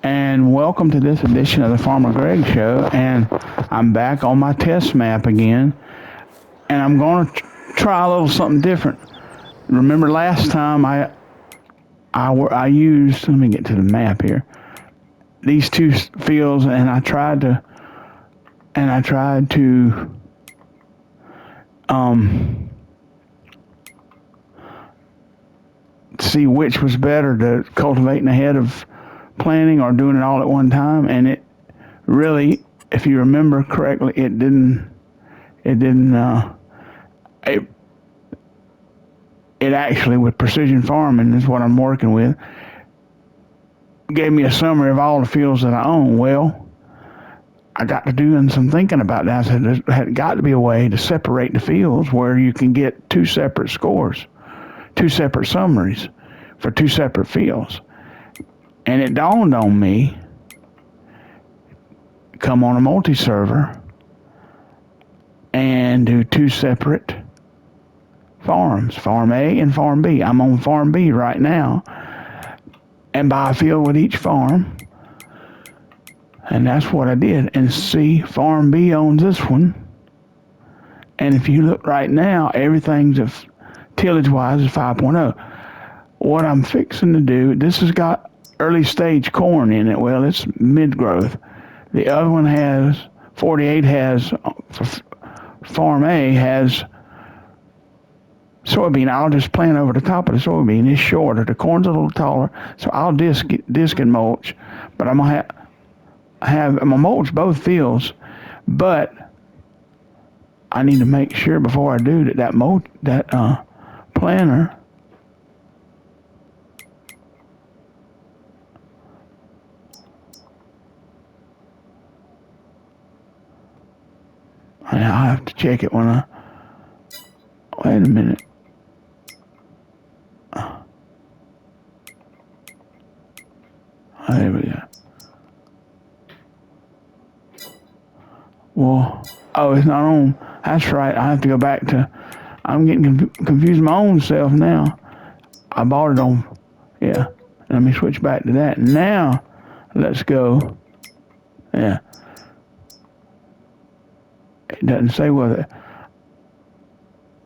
and welcome to this edition of the Farmer Greg Show. And I'm back on my test map again, and I'm going to try a little something different. Remember last time I used, let me get to the map here, these two fields, and I tried to see which was better, to cultivating ahead of planting or doing it all at one time. And it really, if you remember correctly, it actually, with precision farming is what I'm working with, gave me a summary of all the fields that I own. Well, I got to doing some thinking about that. I said there had got to be a way to separate the fields where you can get two separate scores, two separate summaries for two separate fields. And it dawned on me, come on a multi-server and do two separate farms, Farm A and Farm B. I'm on Farm B right now, and buy a field with each farm. And that's what I did. And see, Farm B owns this one. And if you look right now, everything's tillage-wise is 5.0. What I'm fixing to do, this has got early stage corn in it. Well, it's mid-growth. The other one has, 48 has, Farm A has soybean. I'll just plant over the top of the soybean. It's shorter. The corn's a little taller, so I'll disc and mulch. But I'm going to I'm going to mulch both fields, but I need to make sure before I do that planter, I have to check it when wait a minute. There we go. Well, oh, it's not on. That's right. I have to go back to, I'm getting confused my own self now. I bought it on, yeah. Let me switch back to that. Now, let's go. Yeah. It doesn't say whether,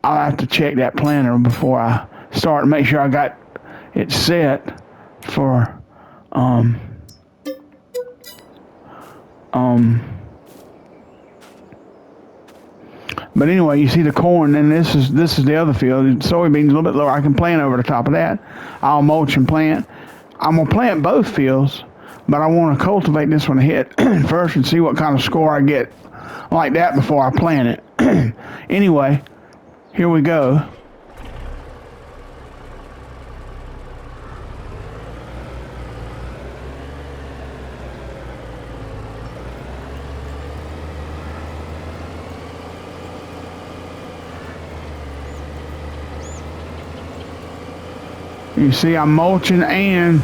I'll have to check that planner before I start, make sure I got it set for, but anyway, you see the corn, and this is the other field. Soybeans a little bit lower. I can plant over the top of that. I'll mulch and plant. I'm gonna plant both fields, but I want to cultivate this one ahead first and see what kind of score I get like that before I plant it. Anyway, here we go. You see, I'm mulching and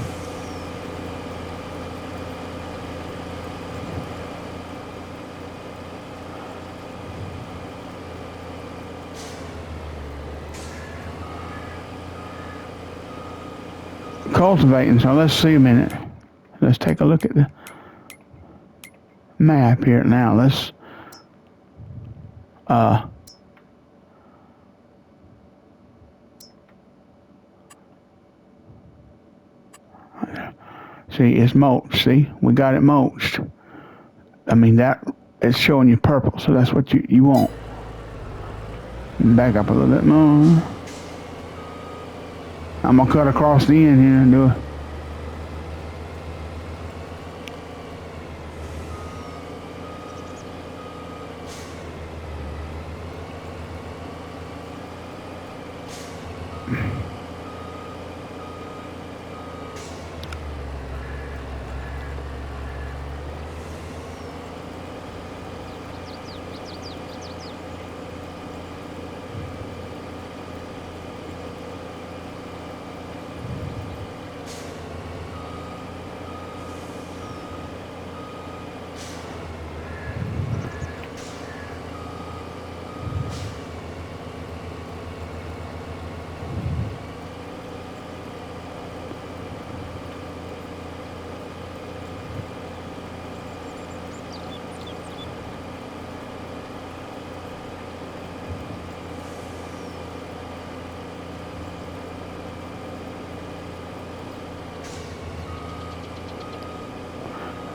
cultivating. So let's see a minute. Let's take a look at the map here now. Let's see, it's mulched. See, we got it mulched. I mean, that it's showing you purple, so that's what you want. Back up a little bit more. I'm gonna cut across the end here and do it.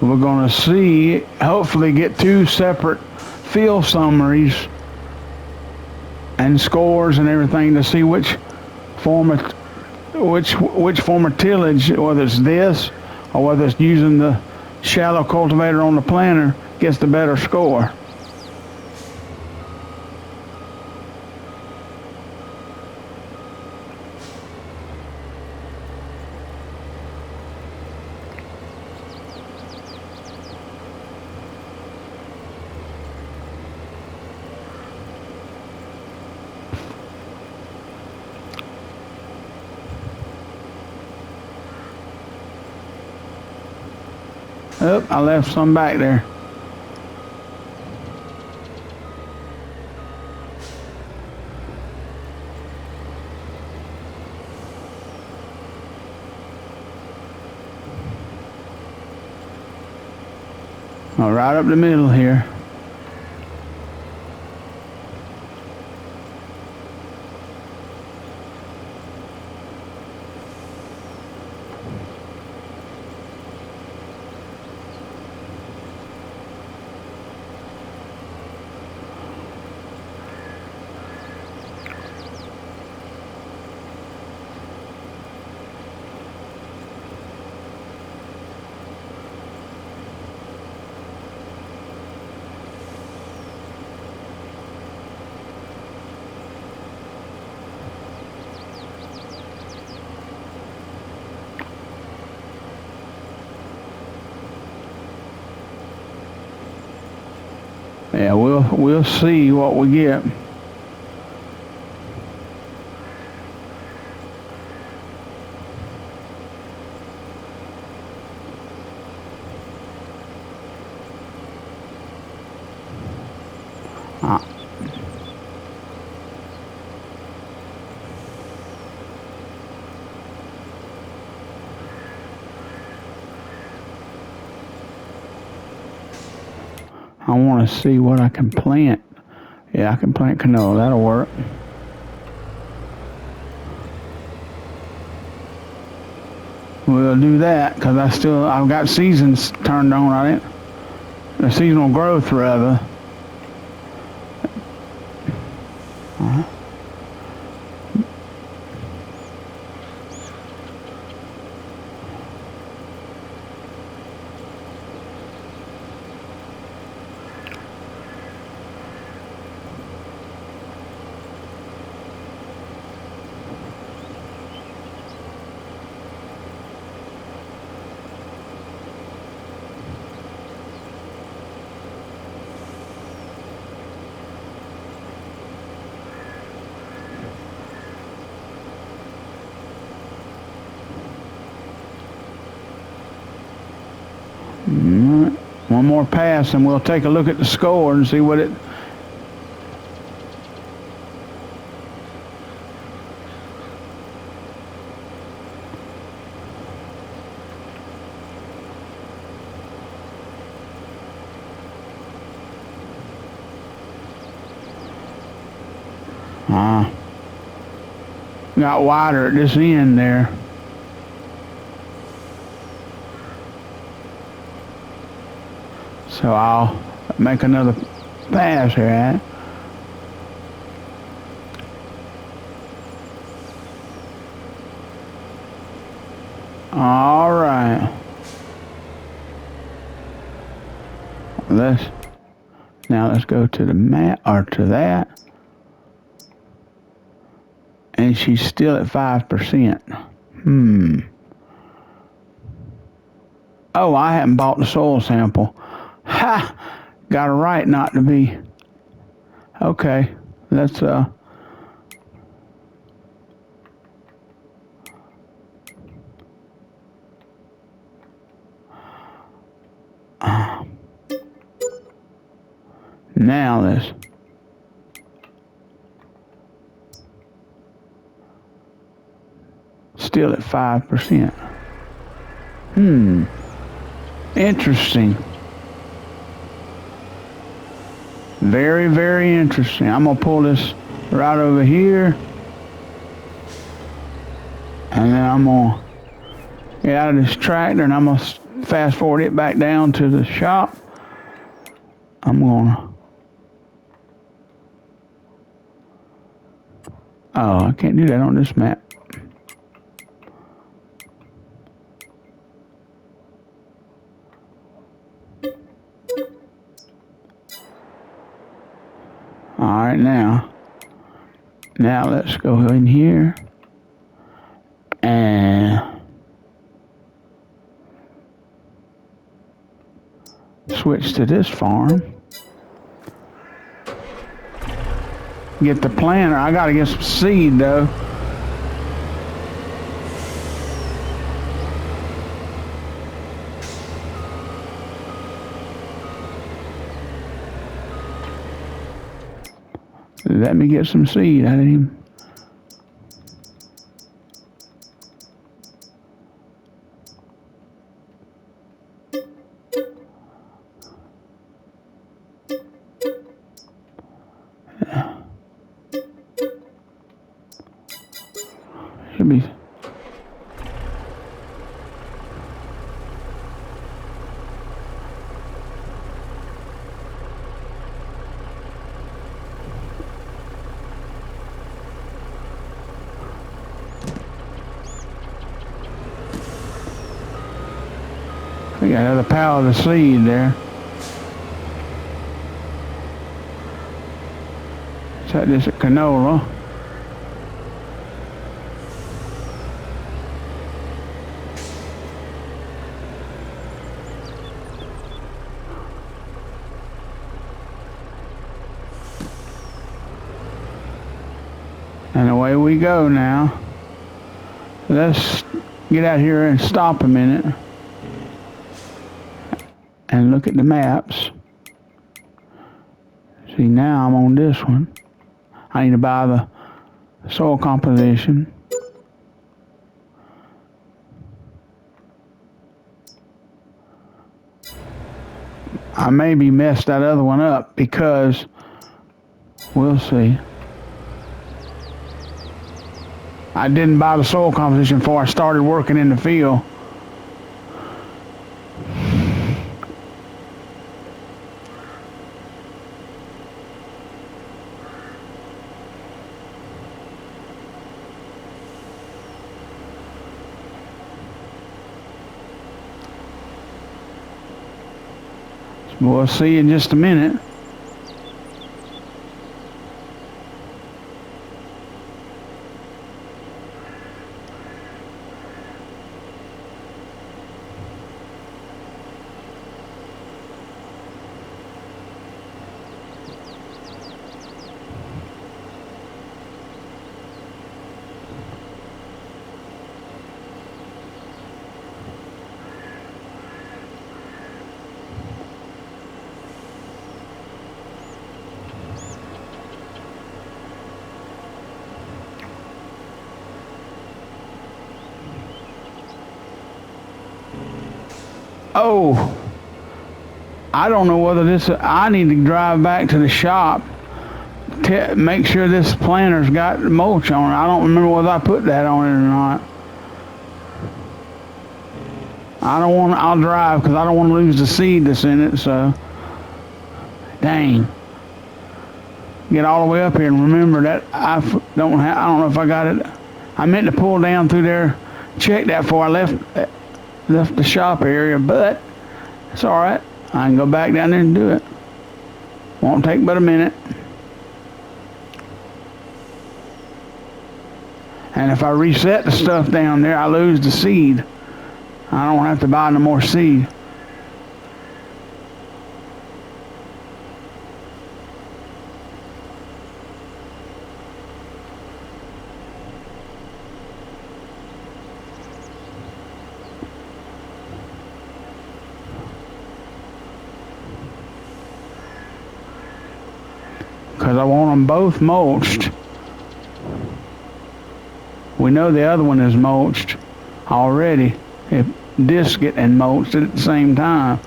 we're going to see, hopefully get 2 separate field summaries and scores and everything to see which form of tillage, whether it's this or whether it's using the shallow cultivator on the planter, gets the better score. Oh, I left some back there. Oh, right up the middle here. Yeah, we'll see what we get. I want to see what I can plant. Yeah, I can plant canola. That'll work. We'll do that because I've got seasons turned on. I didn't. The seasonal growth rather. One more pass and we'll take a look at the score and see what it... Got wider at this end there. So I'll make another pass here, right? All right. Let's go to the mat or to that. And she's still at 5%. Oh, I haven't bought the soil sample. Ha! Got a right not to be. Okay, let's now let's still at 5%. Interesting. Very, very interesting. I'm gonna pull this right over here. And then I'm gonna get out of this tractor and I'm gonna fast forward it back down to the shop. I'm gonna. Oh, I can't do that on this map. Alright, now let's go in here and switch to this farm. Get the planter. I gotta get some seed though. Let me get some seed out of him. Should be. We got another pallet of seed there. Is this a canola? And away we go now. Let's get out here and stop a minute and look at the maps. See, now I'm on this one. I need to buy the soil composition. I maybe messed that other one up because we'll see. I didn't buy the soil composition before I started working in the field. We'll see in just a minute. Oh, I don't know whether this, I need to drive back to the shop to make sure this planter's got mulch on it. I don't remember whether I put that on it or not. I'll drive because I don't want to lose the seed that's in it, so. Dang. Get all the way up here and remember that I don't know if I got it. I meant to pull down through there, check that before I left the shop area, but it's all right. I can go back down there and do it. Won't take but a minute. And if I reset the stuff down there, I lose the seed. I don't have to buy no more seed. Because I want them both mulched. We know the other one is mulched already. If disc it and mulched it at the same time.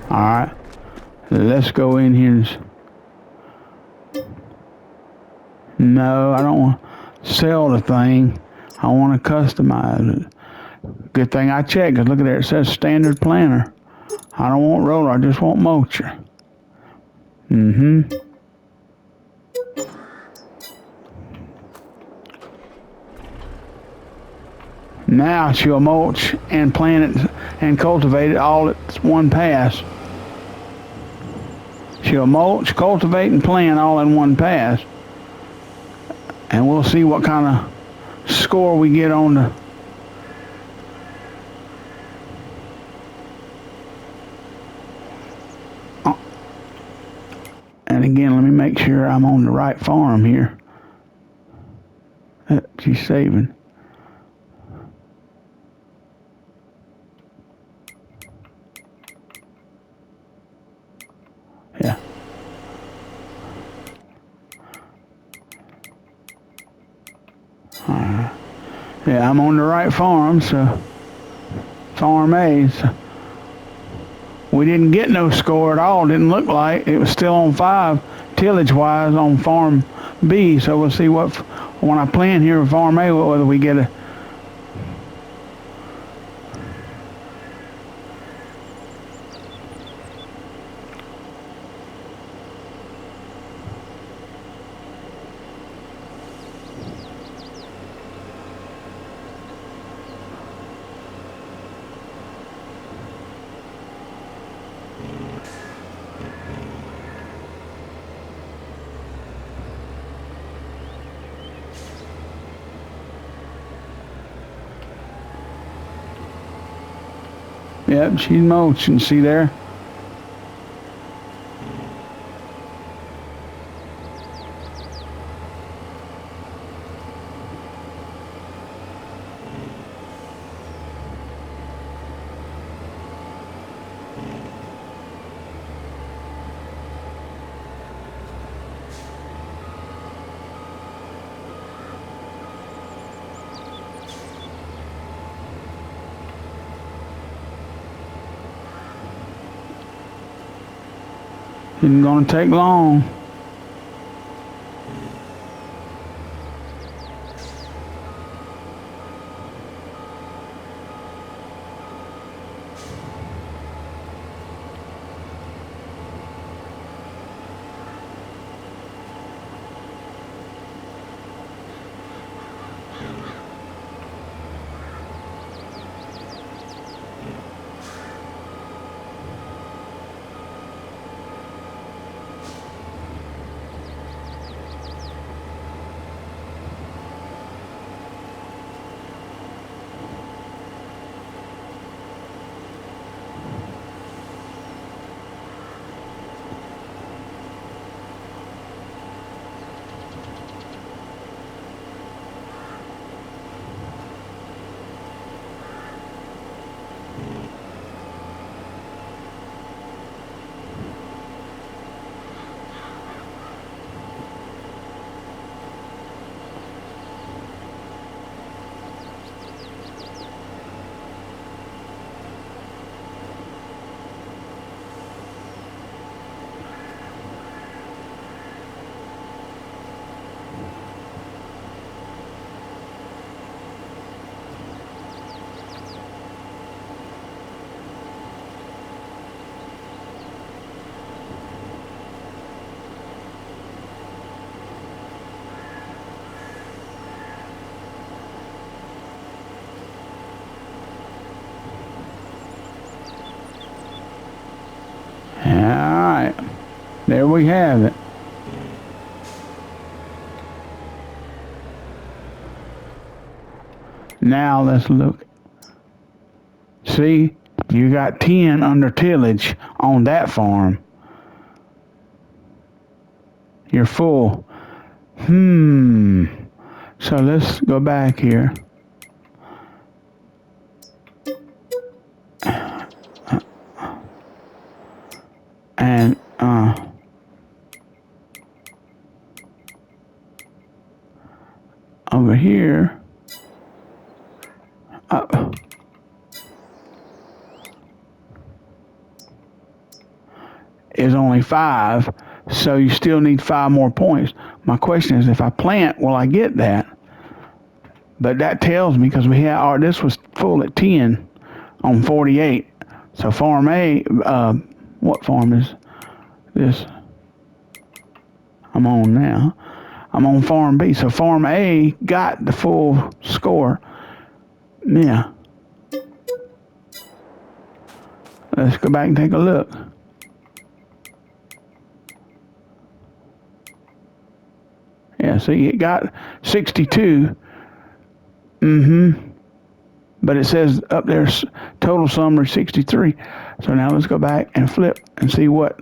Alright. Let's go in here and no, I don't want to sell the thing. I want to customize it. Good thing I checked, 'cause look at there, it says standard planter. I don't want roller, I just want mulcher. Now she'll mulch and plant it and cultivate it all at one pass. She'll mulch, cultivate, and plant all in one pass. And we'll see what kind of score we get on the... And again, let me make sure I'm on the right farm here. She's saving. Yeah. Yeah, I'm on the right farm, so farm A. So we didn't get no score at all. Didn't look like it was still on 5 tillage-wise on farm B. So we'll see what when I plant here with farm A whether we get a. Yep, she's mulching. See there? Isn't gonna take long. Alright, there we have it. Now let's look. See, you got 10 under tillage on that farm. You're full. So let's go back here. And over here, is only 5, so you still need 5 more points. My question is, if I plant, will I get that? But that tells me, because we had this was full at 10 on 48. So farm A, what farm is this I'm on now? I'm on farm B. So farm A got the full score. Yeah. Let's go back and take a look. Yeah, see, it got 62. But it says up there total summary 63. So now let's go back and flip and see what.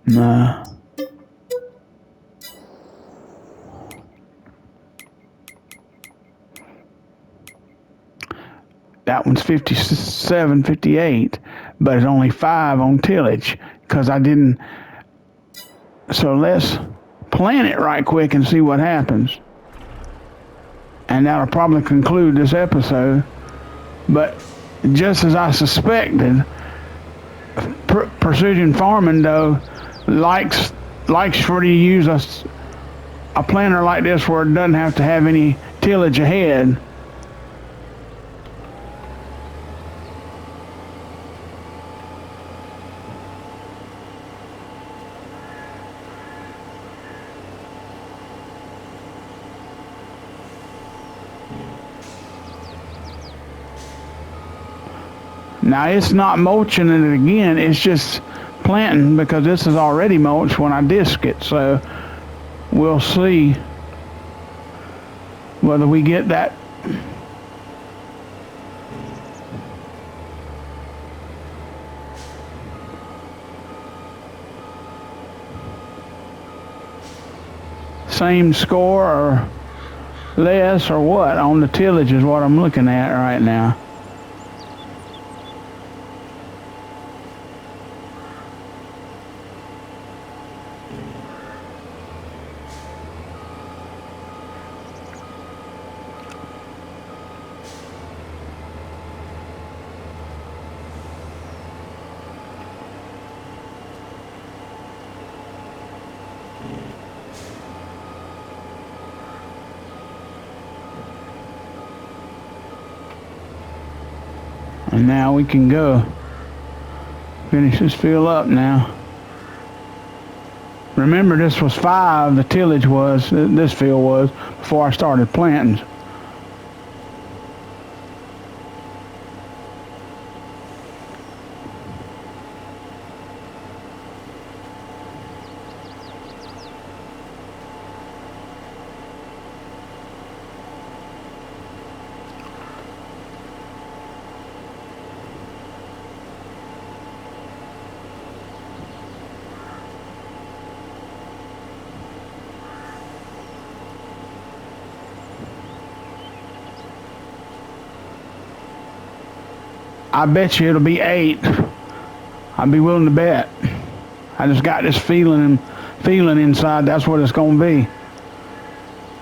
Nah. That one's 57, 58, but it's only 5 on tillage because I didn't. So let's plant it right quick and see what happens. And that'll probably conclude this episode. But just as I suspected, precision farming though likes for you to use a planter like this where it doesn't have to have any tillage ahead. Now it's not mulching it again, it's just planting because this is already mulched when I disc it. So we'll see whether we get that. Same score or less or what on the tillage is what I'm looking at right now. And now we can go finish this field up now. Remember, this was 5, the tillage was, this field was, before I started planting. I bet you it'll be 8. I'd be willing to bet. I just got this feeling inside that's what it's going to be.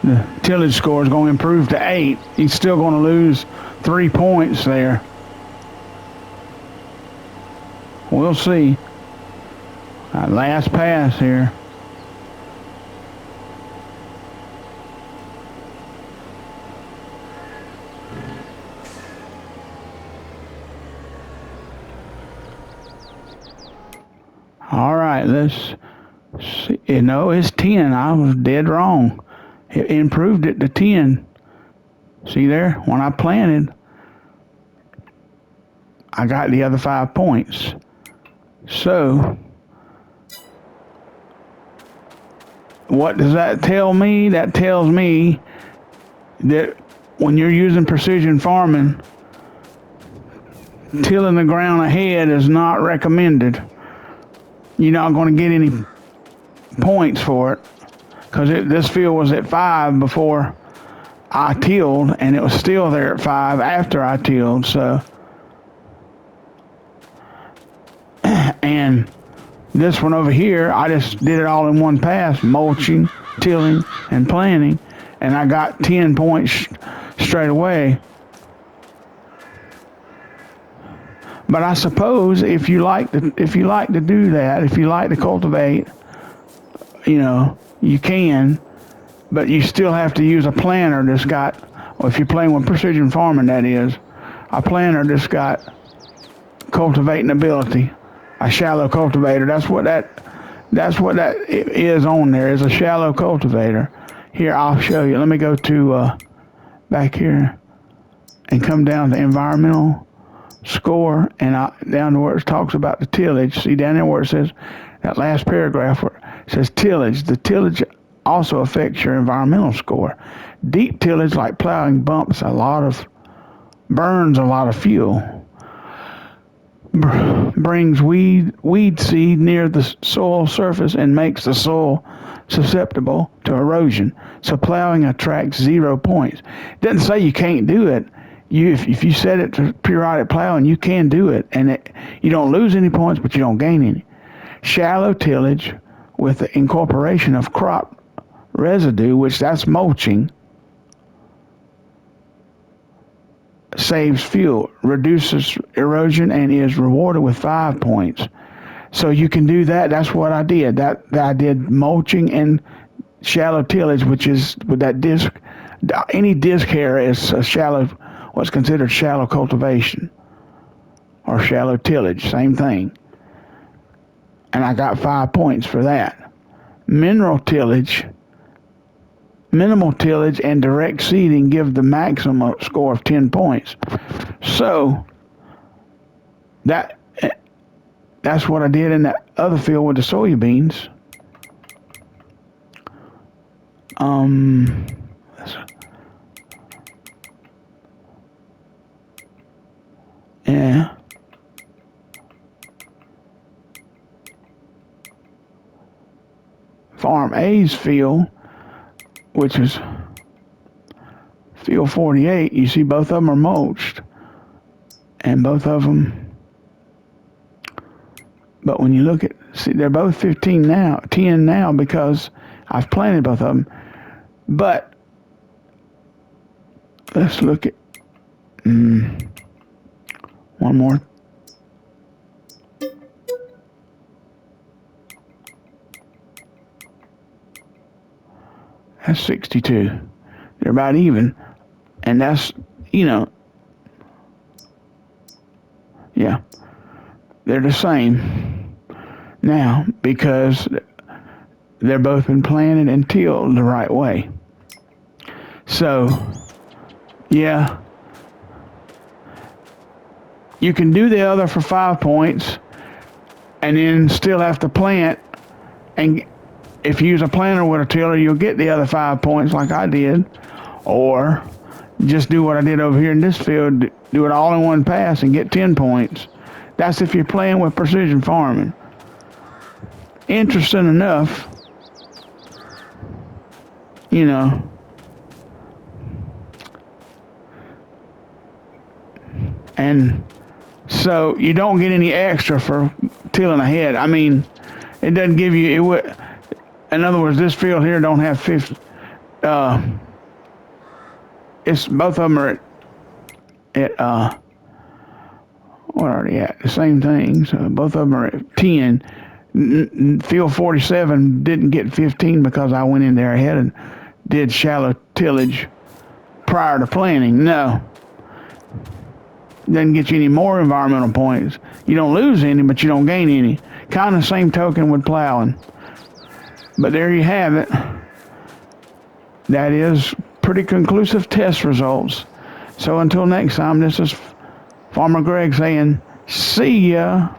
The tillage score is going to improve to 8. He's still going to lose 3 points there. We'll see. Last pass here. All right, let's see. No, it's 10. I was dead wrong. It improved it to 10. See there? When I planted, I got the other 5 points. So, what does that tell me? That tells me that when you're using precision farming, tilling the ground ahead is not recommended. You're not going to get any points for it because this field was at 5 before I tilled, and it was still there at 5 after I tilled. So, and this one over here, I just did it all in one pass: mulching, tilling, and planting, and I got 10 points straight away. But I suppose if you like to do that, if you like to cultivate, you can, but you still have to use a planter that's got, well, if you're playing with precision farming, that is, a planter that's got cultivating ability, a shallow cultivator. That's what that is on there, is a shallow cultivator. Here, I'll show you. Let me go to back here and come down to environmental score, and down to where it talks about the tillage. See down there where it says, that last paragraph where it says tillage. The tillage also affects your environmental score. Deep tillage, like plowing, burns a lot of fuel. Brings weed seed near the soil surface and makes the soil susceptible to erosion. So plowing attracts 0 points. It doesn't say you can't do it. If you set it to periodic plowing, you can do it, and you don't lose any points, but you don't gain any. Shallow tillage with the incorporation of crop residue, which that's mulching, saves fuel, reduces erosion, and is rewarded with 5 points. So you can do that. That's what I did. I did mulching and shallow tillage, which is with that disc. Any disc hair is a shallow, what's considered shallow cultivation or shallow tillage, same thing. And I got 5 points for that. Minimal tillage, and direct seeding give the maximum score of 10 points. So that's what I did in that other field with the soybeans. Yeah. Farm A's field, which is field 48, you see both of them are mulched. And both of them, but when you look at, see, they're both 10 now because I've planted both of them. But let's look at one more. That's 62. They're about even. And that's, yeah, they're the same now because they're both been planted and tilled the right way. So, yeah, you can do the other for 5 points and then still have to plant. And if you use a planter with a tiller, you'll get the other 5 points like I did. Or just do what I did over here in this field, do it all in one pass and get 10 points. That's if you're playing with precision farming. Interesting enough, and so you don't get any extra for tilling ahead. I mean, it doesn't give you, in other words, this field here don't have 50, it's both of them are at what are they at? The same thing. So both of them are at 10. Field 47 didn't get 15 because I went in there ahead and did shallow tillage prior to planting. No. Doesn't get you any more environmental points. You don't lose any, but you don't gain any. Kind of same token with plowing. But there you have it. That is pretty conclusive test results. So until next time, this is Farmer Greg saying, see ya.